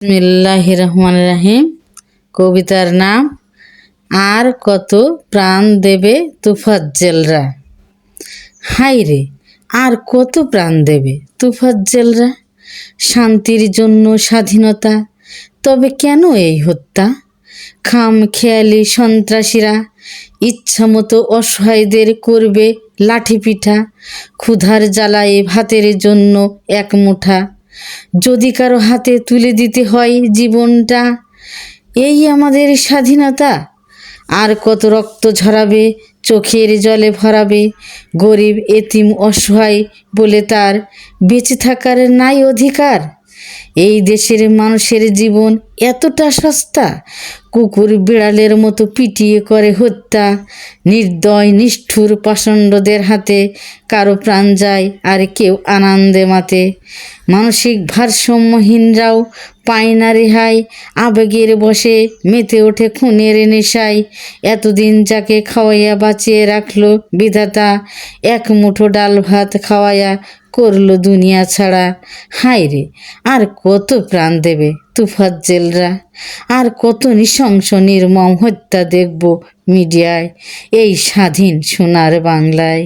বিসমিল্লাহির রহমানির রহিম। কবিতার নাম আর কত প্রাণ দেবে তুফাজ্জেলরা। হায়রে, আর কত প্রাণ দেবে তুফাজ্জেলরা, শান্তির জন্য স্বাধীনতা, তবে কেন এই হত্যা? খাম খেয়ালি সন্ত্রাসীরা ইচ্ছামতো অসহায়দের করবে লাঠি পিঠা, ক্ষুধার জ্বালায় ভাতের জন্য এক মুঠা যদি কারো হাতে তুলে দিতে হয় জীবনটা, এই আমাদের স্বাধীনতা। আর কত রক্ত ঝরাবে, চোখের জলে ভরাবে, গরিব এতিম অসহায় বলে তার বেঁচে থাকার নাই অধিকার। এই দেশের মানুষের জীবন এতটা সস্তা, কুকুর বিড়ালের মতো পিটিয়ে করে হত্যা, নির্দয় নিষ্ঠুর পাষণ্ডদের হাতে কারো প্রাণ যায় আর কেউ আনন্দে মাতে। মানসিক ভারসাম্যহীনরাও পায় না রেহাই, আবেগের বশে মেতে ওঠে খুনের নেশায়। এতদিন যাকে খাওয়াইয়া বাঁচিয়ে রাখলো বিধাতা, এক মুঠো ডাল ভাত খাওয়াইয়া করলো দুনিয়া ছাড়া। হায়রে, আর কত প্রাণ দেবে তুফাজ্জেলরা, আর কত নৃশংস নির্মম হত্যা দেখব মিডিয়ায় এই স্বাধীন সোনার বাংলায়।